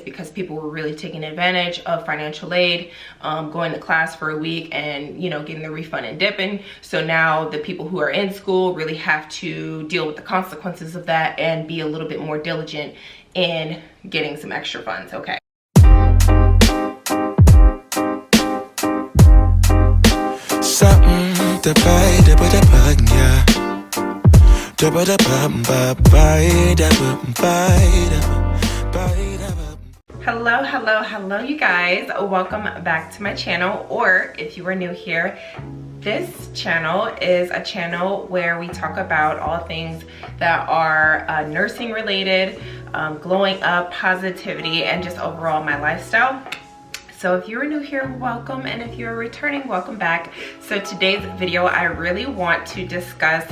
because people were really taking advantage of financial aid, going to class for a week and, you know, getting the refund and dipping. So now the people who are in school really have to deal with the consequences of that and be a little bit more diligent in getting some extra funds. Okay. Hello you guys, welcome back to my channel, or if you are new here, this channel is a channel where we talk about all things that are nursing related, glowing up, positivity, and just overall my lifestyle. So if you're new here, welcome, and if you're returning, welcome back. So today's video, I really want to discuss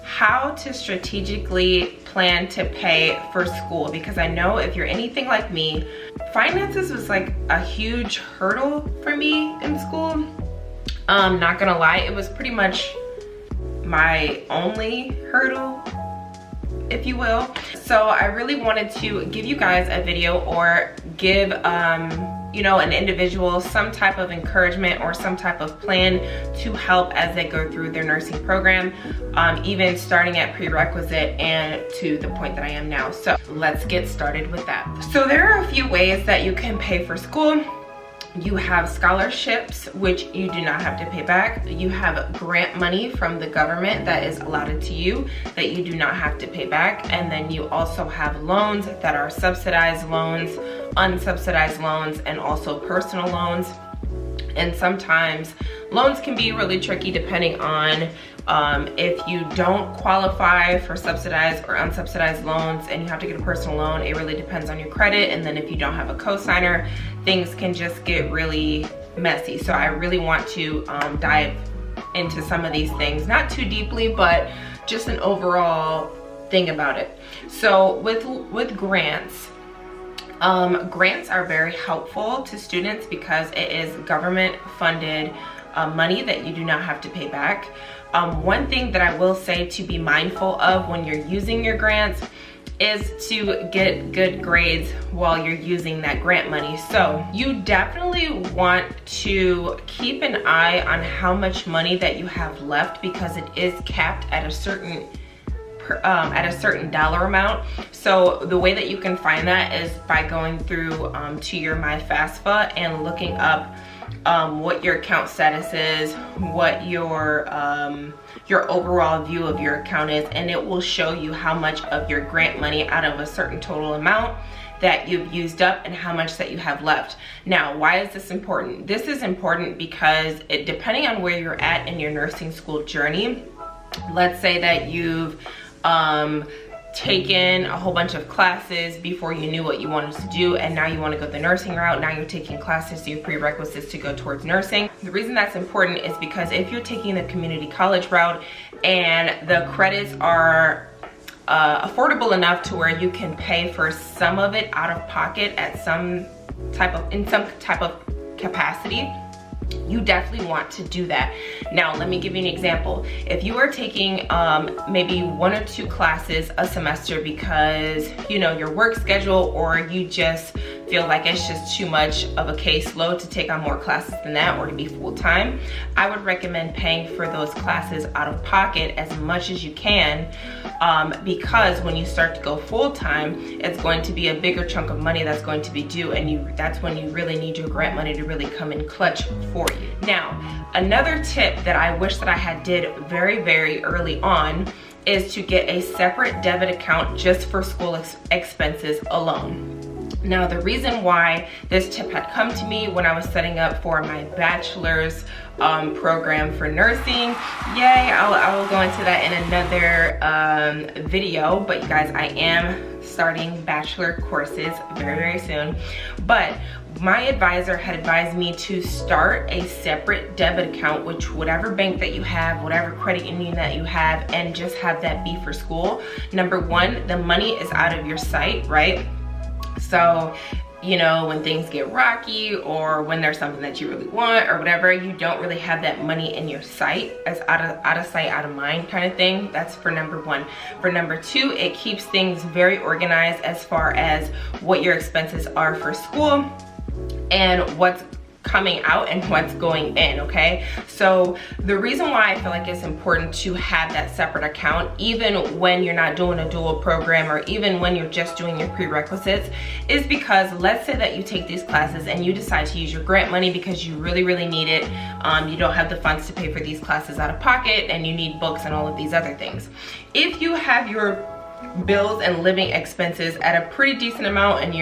how to strategically plan to pay for school, because I know if you're anything like me, finances was like a huge hurdle for me in school. Not gonna lie, it was pretty much my only hurdle, if you will. So I really wanted to give you guys a video, or give you know, an individual some type of encouragement or some type of plan to help as they go through their nursing program, even starting at prerequisite and to the point that I am now. So let's get started with that. So there are a few ways that you can pay for school. You have scholarships, which you do not have to pay back. You have grant money from the government that is allotted to you that you do not have to pay back. And then you also have loans that are subsidized loans, unsubsidized loans, and also personal loans. And sometimes loans can be really tricky depending on if you don't qualify for subsidized or unsubsidized loans and you have to get a personal loan. It really depends on your credit, and then if you don't have a co-signer, things can just get really messy. So I really want to dive into some of these things, not too deeply, but just an overall thing about it. So with grants, grants are very helpful to students because it is government funded money that you do not have to pay back. One thing that I will say to be mindful of when you're using your grants is to get good grades while you're using that grant money. So you definitely want to keep an eye on how much money that you have left, because it is capped at a certain dollar amount. So the way that you can find that is by going through to your MyFAFSA and looking up what your account status is, what your overall view of your account is, and it will show you how much of your grant money out of a certain total amount that you've used up and how much that you have left. Now, why is this important? This is important because depending on where you're at in your nursing school journey, let's say that you've taken a whole bunch of classes before you knew what you wanted to do, and now you want to go the nursing route. Now you're taking classes, so your prerequisites to go towards nursing. The reason that's important is because if you're taking the community college route and the credits are affordable enough to where you can pay for some of it out of pocket at in some type of capacity, you definitely want to do that. Now, let me give you an example. If you are taking maybe 1 or 2 classes a semester because, you know, your work schedule, or you just feel like it's just too much of a caseload to take on more classes than that, or to be full-time, I would recommend paying for those classes out of pocket as much as you can, because when you start to go full-time, it's going to be a bigger chunk of money that's going to be due, and that's when you really need your grant money to really come in clutch for you. Now, another tip that I wish that I had did very, very early on is to get a separate debit account just for school expenses alone. Now, the reason why this tip had come to me when I was setting up for my bachelor's program for nursing, yay, I will go into that in another video, but you guys, I am starting bachelor courses very, very soon. But my advisor had advised me to start a separate debit account, which whatever bank that you have, whatever credit union that you have, and just have that be for school. Number one, the money is out of your sight, right? So you know, when things get rocky or when there's something that you really want or whatever, you don't really have that money in your sight, as out of sight, out of mind kind of thing. That's for number one. For number two, it keeps things very organized as far as what your expenses are for school and what's coming out and what's going in, okay? So the reason why I feel like it's important to have that separate account, even when you're not doing a dual program or even when you're just doing your prerequisites, is because let's say that you take these classes and you decide to use your grant money because you really need it. You don't have the funds to pay for these classes out of pocket and you need books and all of these other things. If you have your bills and living expenses at a pretty decent amount and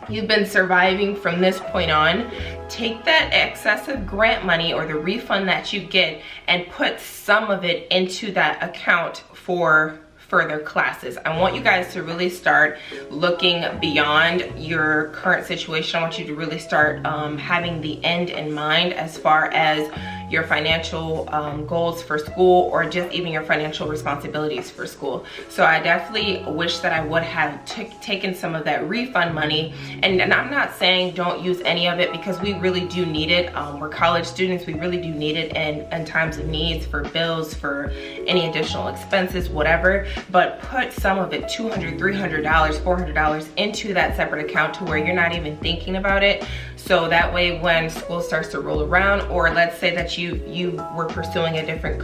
you've been surviving from this point on, take that excessive grant money or the refund that you get and put some of it into that account for further classes. I want you guys to really start looking beyond your current situation. I want you to really start having the end in mind as far as your financial goals for school or just even your financial responsibilities for school. So I definitely wish that I would have taken some of that refund money, and I'm not saying don't use any of it because we really do need it. We're college students, we really do need it in times of needs, for bills, for any additional expenses, whatever. But put some of it, $200, $300, $400 into that separate account to where you're not even thinking about it. So that way when school starts to roll around, or let's say that you were pursuing a different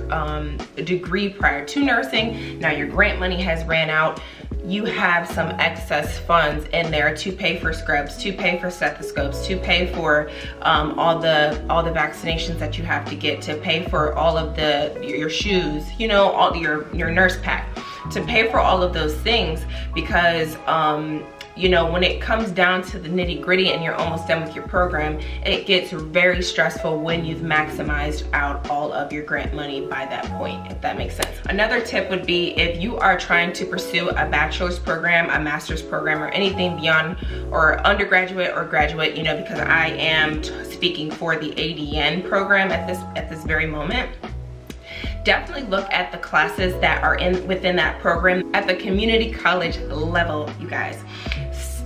degree prior to nursing, now your grant money has ran out, you have some excess funds in there to pay for scrubs, to pay for stethoscopes, to pay for all the vaccinations that you have to get, to pay for all of your shoes, you know, all your nurse pack, to pay for all of those things, because you know, when it comes down to the nitty gritty and you're almost done with your program, it gets very stressful when you've maximized out all of your grant money by that point, if that makes sense. Another tip would be, if you are trying to pursue a bachelor's program, a master's program, or anything beyond, or undergraduate or graduate, you know, because I am speaking for the ADN program at this very moment, definitely look at the classes that are within that program at the community college level, you guys.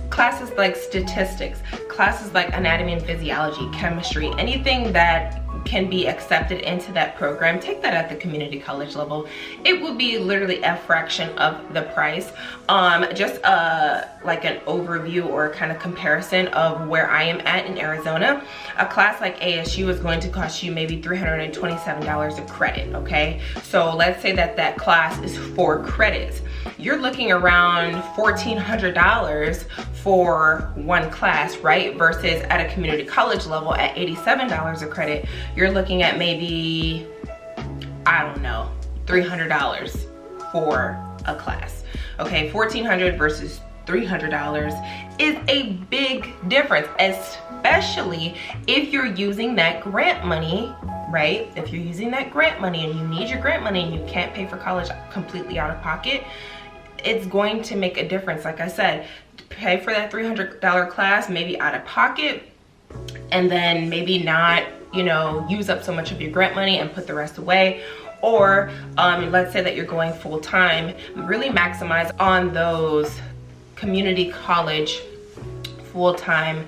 Classes like statistics, classes like anatomy and physiology, chemistry, anything that can be accepted into that program, take that at the community college level. It will be literally a fraction of the price. Just like an overview or kind of comparison of where I am at in Arizona. A class like ASU is going to cost you maybe $327 a credit, okay? So let's say that that class is 4 credits. You're looking around $1,400 for one class, right? Versus at a community college level at $87 a credit, you're looking at maybe, I don't know, $300 for a class. Okay, $1,400 versus $300 is a big difference, especially if you're using that grant money, right? If you're using that grant money and you need your grant money and you can't pay for college completely out of pocket, it's going to make a difference. Like I said, pay for that $300 class, maybe out of pocket, and then maybe not, you know, use up so much of your grant money and put the rest away. Or let's say that you're going full-time, really maximize on those community college full-time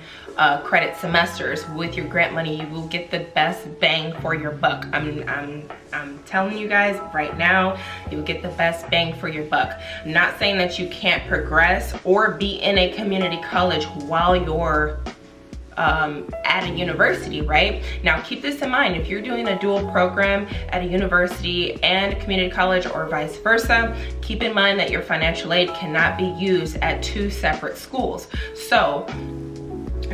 credit semesters. With your grant money, you will get the best bang for your buck. I'm telling you guys right now, you will get the best bang for your buck. I'm not saying that you can't progress or be in a community college while you're at a university, right? Now keep this in mind, if you're doing a dual program at a university and community college or vice versa, keep in mind that your financial aid cannot be used at 2 separate schools. So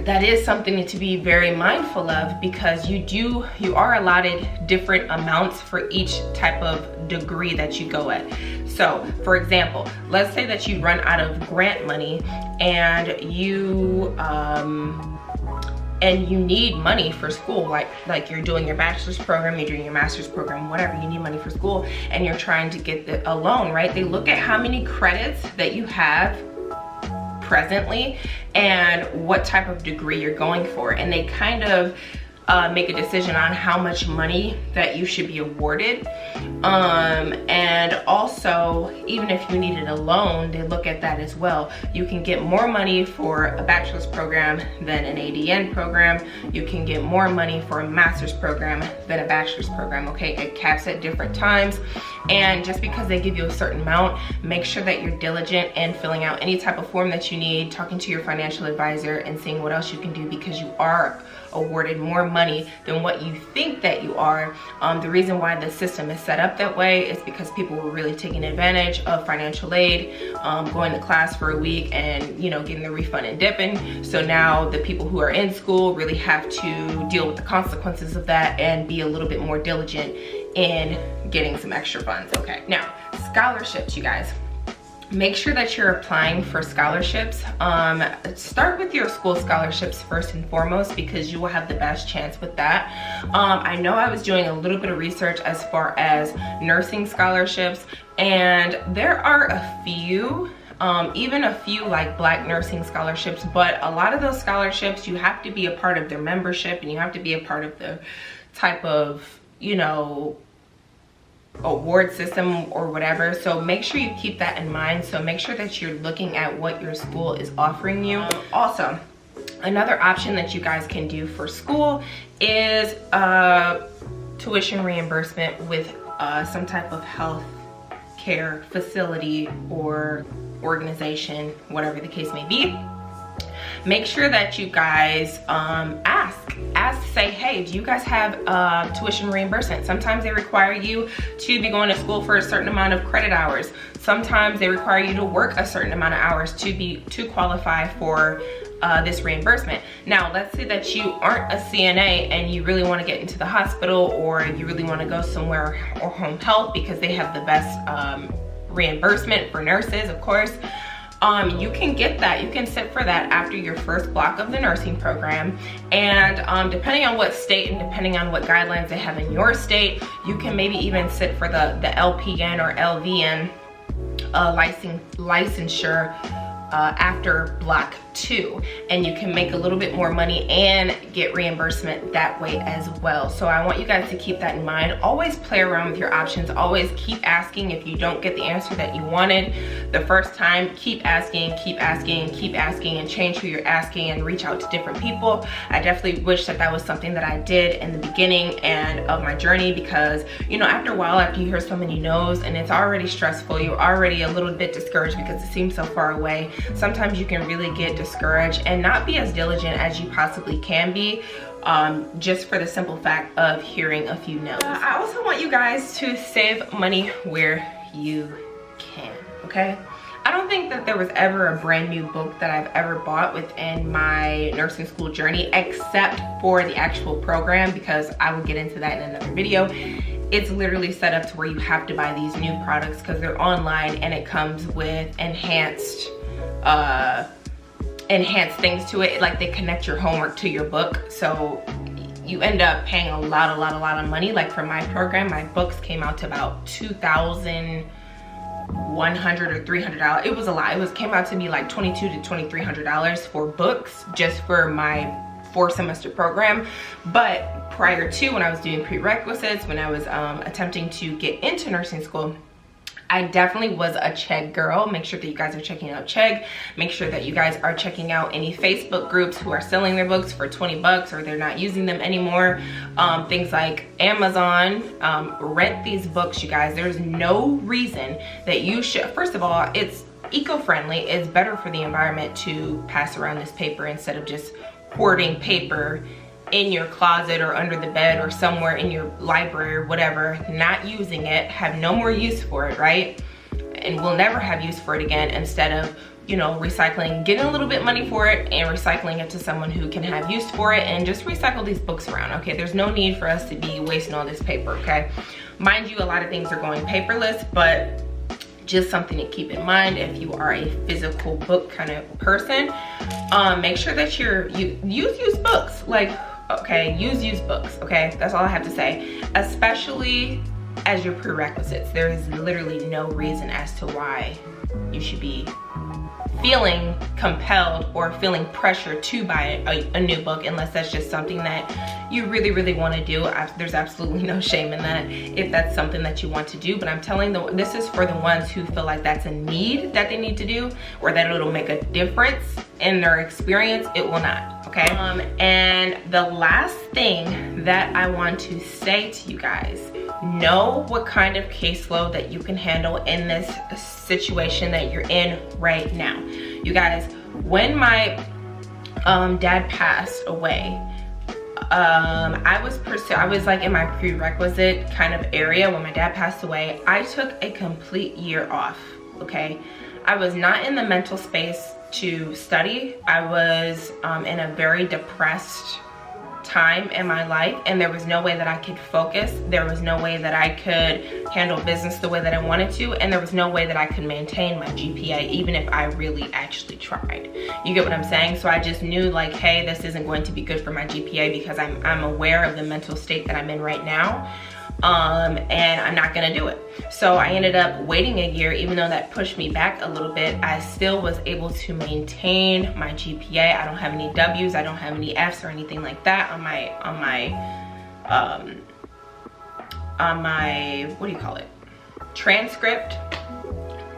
that is something to be very mindful of, because you are allotted different amounts for each type of degree that you go at. So for example, let's say that you run out of grant money and you need money for school, like you're doing your bachelor's program, you're doing your master's program, whatever, you need money for school and you're trying to get a loan, right? They look at how many credits that you have presently and what type of degree you're going for, and they kind of make a decision on how much money that you should be awarded. And also, even if you needed a loan, they look at that as well. You can get more money for a bachelor's program than an ADN program. You can get more money for a master's program than a bachelor's program, okay? It caps at different times. And just because they give you a certain amount, make sure that you're diligent in filling out any type of form that you need, talking to your financial advisor and seeing what else you can do, because you are awarded more money than what you think that you are. The reason why the system is set up that way is because people were really taking advantage of financial aid, going to class for a week and, you know, getting the refund and dipping. So now the people who are in school really have to deal with the consequences of that and be a little bit more diligent in getting some extra funds. Okay, now scholarships, you guys. Make sure that you're applying for scholarships. Start with your school scholarships first and foremost, because you will have the best chance with that. I know I was doing a little bit of research as far as nursing scholarships, and there are a few, even a few like Black nursing scholarships, but a lot of those scholarships, you have to be a part of their membership and you have to be a part of the type of, you know, award system or whatever. So make sure you keep that in mind. So make sure that you're looking at what your school is offering you. Also, another option that you guys can do for school is tuition reimbursement with some type of health care facility or organization, whatever the case may be. Make sure that you guys say, hey, do you guys have tuition reimbursement? Sometimes they require you to be going to school for a certain amount of credit hours. Sometimes they require you to work a certain amount of hours to qualify for this reimbursement. Now, let's say that you aren't a CNA and you really want to get into the hospital, or you really want to go somewhere, or home health, because they have the best reimbursement for nurses, of course. You can get that. You can sit for that after your first block of the nursing program. And depending on what state and depending on what guidelines they have in your state, you can maybe even sit for the LPN or LVN licensure after block 2, and you can make a little bit more money and get reimbursement that way as well. So I want you guys to keep that in mind. Always play around with your options. Always keep asking. If you don't get the answer that you wanted the first time, keep asking, keep asking, keep asking, and change who you're asking and reach out to different people. I definitely wish that that was something that I did in the beginning and of my journey, because, you know, after a while, after you hear so many no's and it's already stressful, you're already a little bit discouraged because it seems so far away. Sometimes you can really get discouraged and not be as diligent as you possibly can be, just for the simple fact of hearing a few no's. I also want you guys to save money where you can, okay? I don't think that there was ever a brand new book that I've ever bought within my nursing school journey, except for the actual program, because I will get into that in another video. It's literally set up to where you have to buy these new products because they're online, and it comes with enhanced things to it. Like, they connect your homework to your book, so you end up paying a lot of money. Like, for my program, my books came out to about $2,100 or $300. It was a lot. Came out to be like $2,200 to $2,300 for books, just for my 4-semester program. But prior to, when I was doing prerequisites, when I was attempting to get into nursing school, I definitely was a Chegg girl. Make sure that you guys are checking out Chegg. Make sure that you guys are checking out any Facebook groups who are selling their books for 20 bucks or they're not using them anymore. Things like Amazon. Rent these books, you guys. There's no reason that you should. First of all, it's eco-friendly. It's better for the environment to pass around this paper instead of just hoarding paper in your closet or under the bed or somewhere in your library or whatever, not using it, have no more use for it, right? And we'll never have use for it again, instead of, you know, recycling, getting a little bit money for it and recycling it to someone who can have use for it, and just recycle these books around, okay? There's no need for us to be wasting all this paper, okay? Mind you, a lot of things are going paperless, but just something to keep in mind if you are a physical book kind of person. Make sure that you use books. Like, okay, use used books, okay? That's all I have to say. Especially as your prerequisites. There is literally no reason as to why you should be feeling compelled or feeling pressure to buy a new book, unless that's just something that you really, really want to do. There's absolutely no shame in that if that's something that you want to do. But I'm telling them, this is for the ones who feel like that's a need that they need to do, or that it'll make a difference in their experience. It will not, okay? And the last thing that I want to say to you guys, know what kind of caseload that you can handle in this situation that you're in right now. You guys, when my dad passed away, I was like in my prerequisite kind of area. When my dad passed away, I took a complete year off, okay? I was not in the mental space to study. I was in a very depressed time in my life, and there was no way that I could focus. There was no way that I could handle business the way that I wanted to, and there was no way that I could maintain my GPA even if I really actually tried. You get what I'm saying? So I just knew, like, hey, this isn't going to be good for my GPA because I'm aware of the mental state that I'm in right now. And I'm not gonna do it. So I ended up waiting a year. Even though that pushed me back a little bit, I still was able to maintain my GPA. I don't have any W's, I don't have any F's or anything like that on my what do you call it, transcript.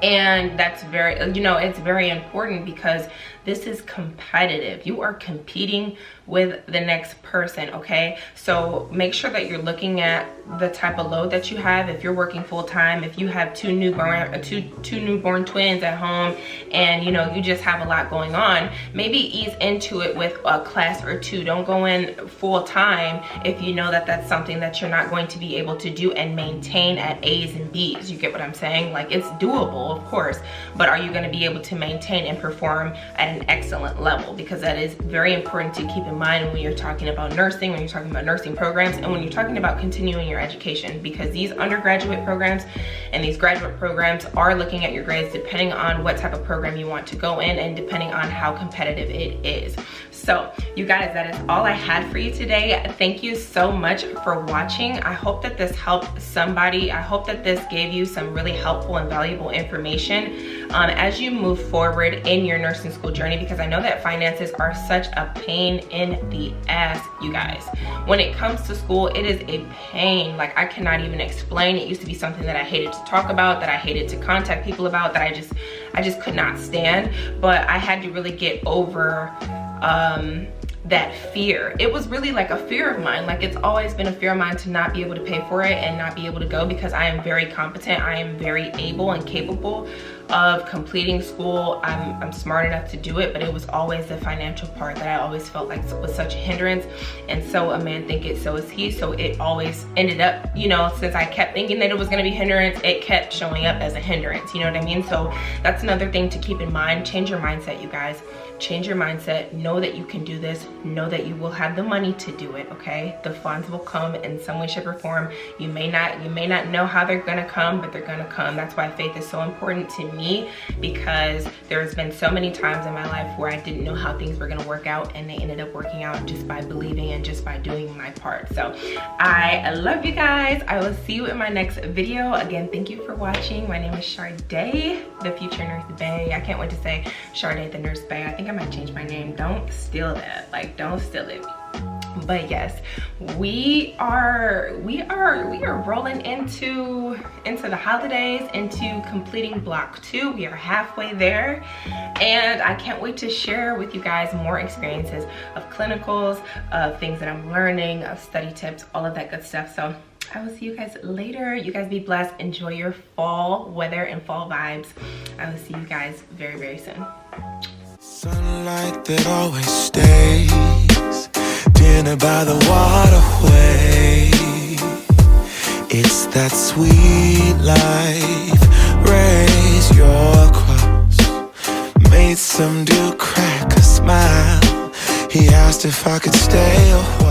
And that's very, you know, it's very important because this is competitive. You are competing with the next person, okay? So make sure that you're looking at the type of load that you have. If you're working full-time, if you have two newborn twins at home, and you know, you just have a lot going on, maybe ease into it with a class or two. Don't go in full-time if you know that that's something that you're not going to be able to do and maintain at A's and B's. You get what I'm saying? Like, it's doable, of course, but are you going to be able to maintain and perform at an excellent level? Because that is very important to keep in mind when you're talking about nursing, when you're talking about nursing programs, and when you're talking about continuing your education, because these undergraduate programs and these graduate programs are looking at your grades depending on what type of program you want to go in and depending on how competitive it is. So you guys, that is all I had for you today. Thank you so much for watching. I hope that this helped somebody. I hope that this gave you some really helpful and valuable information as you move forward in your nursing school journey, because I know that finances are such a pain in the ass, you guys. When it comes to school, it is a pain. Like, I cannot even explain. It used to be something that I hated to talk about, that I hated to contact people about, that I just could not stand. But I had to really get over that fear. It was really like a fear of mine. Like, it's always been a fear of mine to not be able to pay for it and not be able to go, because I am very competent. I am very able and capable of completing school. I'm smart enough to do it, but it was always the financial part that I always felt like was such a hindrance. And so a man thinketh, so is he. So it always ended up, you know, since I kept thinking that it was going to be hindrance, it kept showing up as a hindrance. You know what I mean? So that's another thing to keep in mind. Change your mindset, you guys. Change your mindset. Know that you can do this. Know that you will have the money to do it, okay? The funds will come in some way, shape, or form. You may not know how they're gonna come, but they're gonna come. That's why faith is so important to me, because there's been so many times in my life where I didn't know how things were gonna work out, and they ended up working out just by believing and just by doing my part. So I love you guys. I will see you in my next video. Again, thank you for watching. My name is Sharday, the future nurse bae. I can't wait to say Sharday the nurse bae. I think I might change my name. Don't steal that. Like, don't steal it. But yes, we are rolling into the holidays, into completing block 2. We are halfway there, and I can't wait to share with you guys more experiences of clinicals, of things that I'm learning, of study tips, all of that good stuff. So I will see you guys later. You guys be blessed. Enjoy your fall weather and fall vibes. I will see you guys very, very soon. Sunlight that always stays, dinner by the waterway. It's that sweet life. Raise your cross. Made some dude crack a smile. He asked if I could stay a while.